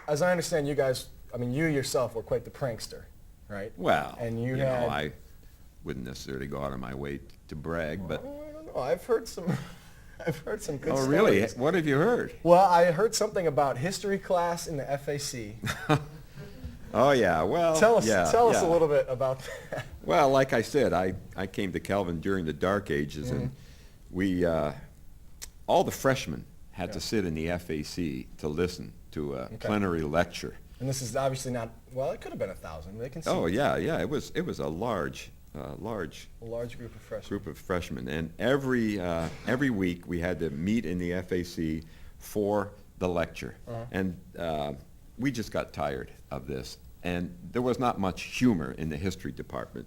as I understand, you guys, I mean, you yourself were quite the prankster, right? Well, And you know, had- I wouldn't necessarily go out of my way to brag, but... I don't know. I've heard some good Oh, stories. really? What have you heard? Well, I heard something about history class in the FAC. Oh, yeah, well, Tell us yeah. a little bit about that. Well, like I said, I came to Calvin during the dark ages, and we, all the freshmen had to sit in the FAC to listen to a plenary lecture. And this is obviously not, well, it could have been 1,000. They can see. Oh, yeah, it was a large Group of freshmen. group of freshmen, and every week we had to meet in the FAC for the lecture, and we just got tired of this, and there was not much humor in the history department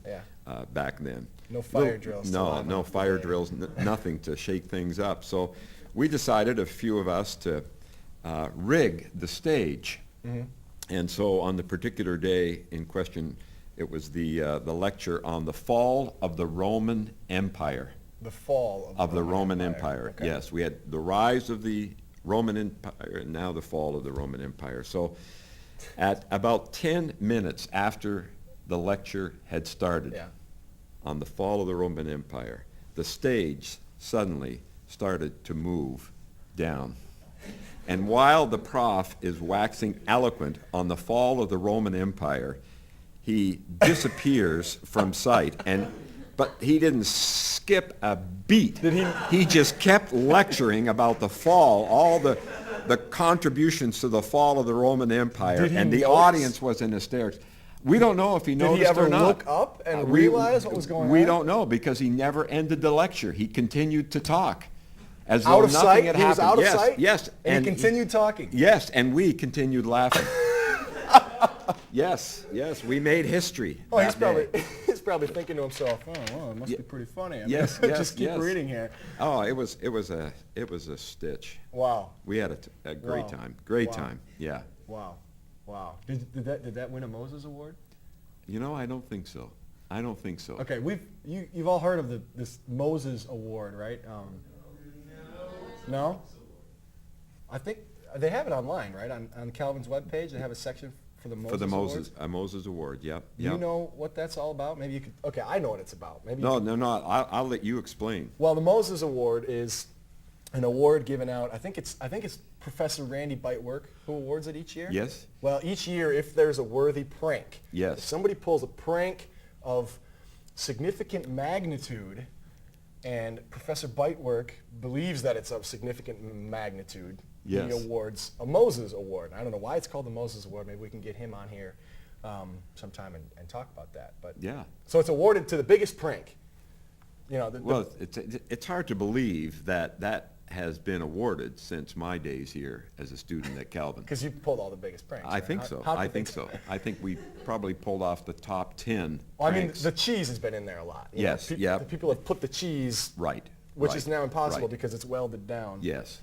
back then. No fire drills. No fire drills, nothing to shake things up. So we decided, a few of us, to rig the stage, and so on the particular day in question, it was the lecture on the fall of the Roman Empire. The fall of the Roman Empire. Okay. Yes, we had the rise of the Roman Empire and now the fall of the Roman Empire. So at about 10 minutes after the lecture had started on the fall of the Roman Empire, the stage suddenly started to move down. And while the prof is waxing eloquent on the fall of the Roman Empire, he disappears from sight, but he didn't skip a beat. Did he? He just kept lecturing about the fall, all the contributions to the fall of the Roman Empire, and the audience was in hysterics. We don't know if he noticed or not. Did he ever look up and realize what was going on? We don't know, because he never ended the lecture. He continued to talk as Out though of nothing sight? had He was happened. out of sight? Yes, And he continued talking? Yes, and we continued laughing. Yes, we made history. Oh, that day. he's probably thinking to himself, oh, well, it must be pretty funny. Yes, Just keep yes. reading here. Oh, it was a stitch. Wow. We had a great Wow. time. Great Wow. time. Yeah. Wow. Did that win a Moses Award? You know, I don't think so. Okay, you've all heard of this Moses Award, right? No? I think they have it online, right? On Calvin's webpage, they have a section for the Moses For the Award. Moses Award. Yep. Do you know what that's all about? Maybe you could. Okay, I know what it's about. Maybe. No. I'll let you explain. Well, the Moses Award is an award given out. I think it's Professor Randy Bitework who awards it each year. Yes. Well, each year, if there's a worthy prank. Yes. If somebody pulls a prank of significant magnitude, and Professor Bitework believes that it's of significant magnitude, Yes. he awards a Moses Award. I don't know why it's called the Moses Award. Maybe we can get him on here sometime and talk about that. But Yeah. So it's awarded to the biggest prank. You know. Well, it's hard to believe that has been awarded since my days here as a student at Calvin. Because you pulled all the biggest pranks. I right? think so. How I think so. I think we probably pulled off the top 10 Well, I mean, pranks. the cheese has been in there a lot. You Yes, know, yeah. The people have put the cheese, Right. which right, is now impossible right. because it's welded down. Yes.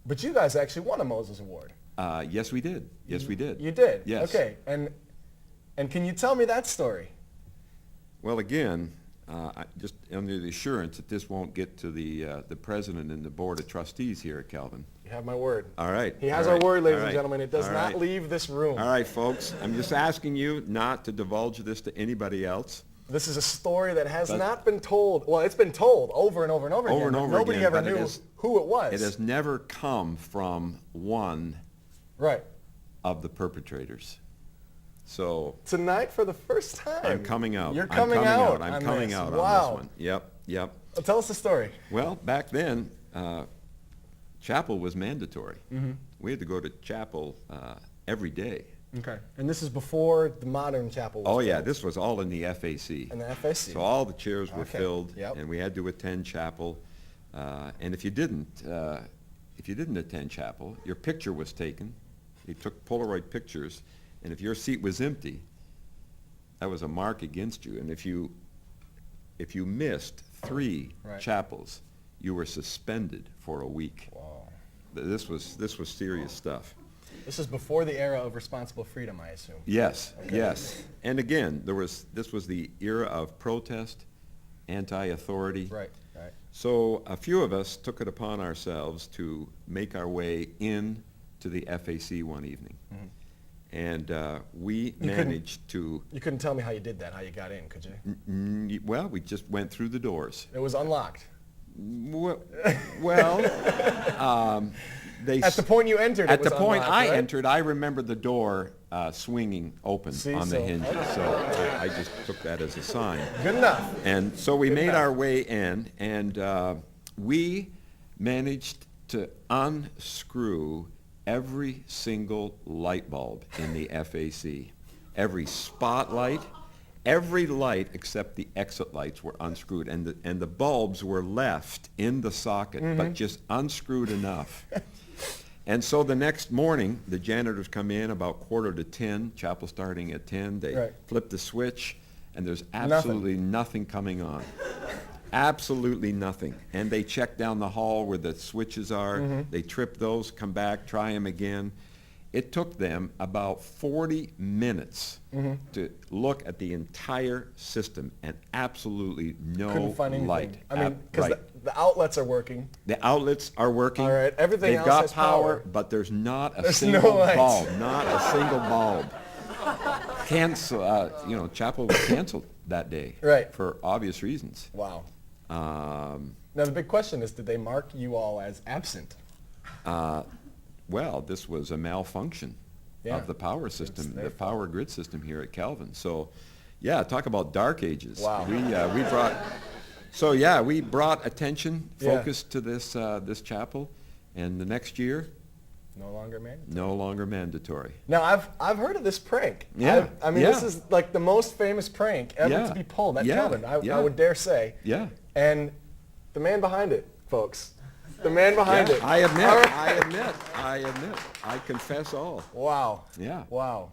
But you guys actually won a Moses Award. Yes, we did. Yes, we did. You did? Yes. Okay. And can you tell me that story? Well, again, just under the assurance that this won't get to the president and the board of trustees here at Calvin. You have my word. All right. He has all our right, word, ladies all and right, gentlemen. It does all not right. leave this room. All right, folks. I'm just asking you not to divulge this to anybody else. This is a story that has not been told. Well, it's been told over and over and over again. Over and over Nobody again, ever but it knew is- who it was. It has never come from one Right. of the perpetrators. So Tonight, for the first time. I'm coming out. You're coming out. I'm on coming this. out Wow. on this one. Yep. Well, tell us the story. Well, back then, chapel was mandatory. We had to go to chapel every day. Okay. And this is before the modern chapel was Oh yeah, built. this was all in the FAC. In the FAC. So all the chairs were Okay. filled, Yep. and we had to attend chapel. And if you didn't attend chapel, your picture was taken. They took Polaroid pictures, and if your seat was empty, that was a mark against you. And if you missed 3 Right. chapels, you were suspended for a week. Wow. This was serious stuff. This is before the era of responsible freedom, I assume. Yes, Okay. yes. And again, this was the era of protest, anti-authority. Right. So a few of us took it upon ourselves to make our way in to the FAC one evening. And we managed to... You couldn't tell me how you did that, how you got in, could you? Well, we just went through the doors. It was unlocked. Well, they... At the point you entered, At it was the point unlocked, I right? entered, I remember the door swinging open on the hinges. So I just took that as a sign. Good enough. And so we made enough. our way in, and we managed to unscrew every single light bulb in the FAC. Every spotlight, every light except the exit lights were unscrewed, and the bulbs were left in the socket, but just unscrewed enough. And so the next morning, the janitors come in about 9:45, chapel starting at 10. They flip the switch, and there's absolutely nothing coming on. Absolutely nothing. And they check down the hall where the switches are. They trip those, come back, try them again. It took them about 40 minutes to look at the entire system, and absolutely no Couldn't find anything. light. I mean, because the outlets are working. The outlets are working. All right, everything They've else got has power. but there's not a There's single no lights. bulb. Not a single bulb. Chapel was canceled that day. Right. For obvious reasons. Wow. Now the big question is, did they mark you all as absent? Well, this was a malfunction of the power system, the power grid system here at Calvin. So, yeah, talk about dark ages. Wow. We brought attention, focus to this chapel, and the next year, No longer mandatory. no longer mandatory. Now I've heard of this prank. Yeah. I mean, this is like the most famous prank ever to be pulled at Calvin. I would dare say. Yeah. And the man behind it, folks. The man behind it. I admit, All right. I admit, I confess all. Wow. Yeah. Wow.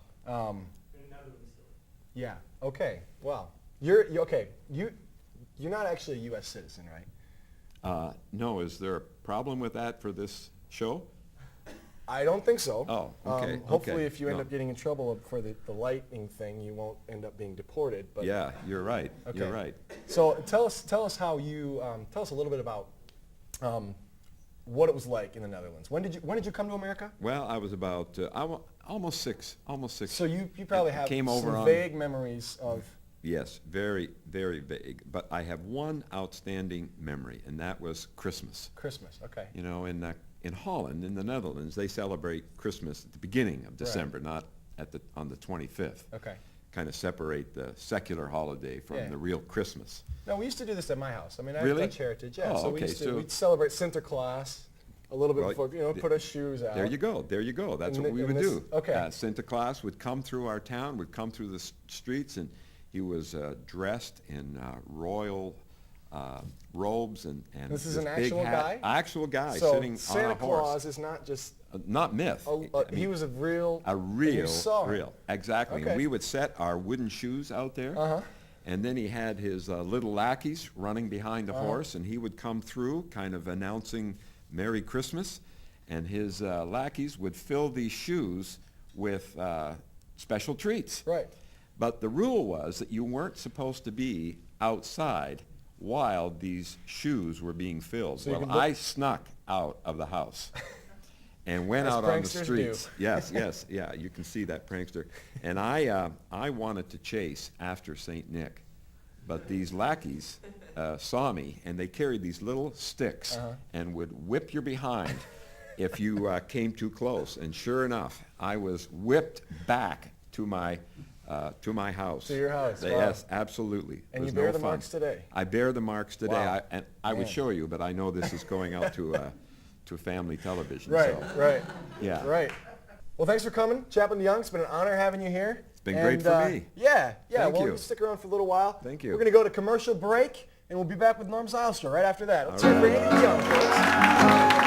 Yeah. Okay. Wow. You're okay. You're not actually a U.S. citizen, right? No, is there a problem with that for this show? I don't think so. Oh, okay. Hopefully, okay. if you end No. up getting in trouble for the lightning thing, you won't end up being deported. But Yeah, you're right. Okay. You're right. So tell us how you tell us a little bit about what it was like in the Netherlands. When did you come to America? Well, I was about almost six. So you probably have came over some on- vague memories of. Yes, very, very vague. But I have one outstanding memory, and that was Christmas. Christmas. Okay. You know, in Holland, in the Netherlands, they celebrate Christmas at the beginning of December, not on the 25th. Okay. Kind of separate the secular holiday from the real Christmas. No, we used to do this at my house. I mean, I have Really? Dutch heritage. Yeah. Oh, so okay, we'd celebrate Sinterklaas a little bit Well, before, put our shoes out. There you go. There you go. That's And what we and would this- do. okay. Sinterklaas would come through our town, would come through the streets, and he was dressed in royal robes and This is this an big actual hat. guy? Actual guy So sitting Santa on a horse. Claus is not just. Not myth. He was a real. A and real, you saw him. real. Exactly. Okay. And we would set our wooden shoes out there. And then he had his little lackeys running behind the horse, and he would come through kind of announcing Merry Christmas. And his lackeys would fill these shoes with special treats. Right. But the rule was that you weren't supposed to be outside while these shoes were being filled. So you well, could look- I snuck out of the house and went As out on the pranksters streets. do. Yes, yeah, you can see that prankster. And I wanted to chase after St. Nick, but these lackeys saw me, and they carried these little sticks and would whip your behind if you came too close. And sure enough, I was whipped back to my house. To your house, wow. Yes, absolutely. It And was you bear no the fun. marks today. I bear the marks today. Wow. I would Man. show you, but I know this is going out to family television. Right. So. Right. Yeah. Right. Well, thanks for coming, Chaplain DeJong. It's been an honor having you here. It's been great for me. Yeah. Thank Well, you. you stick around for a little while. Thank you. We're going to go to commercial break, and we'll be back with Norm Zylstra right after that. Let's hear it for Andy DeJong, folks.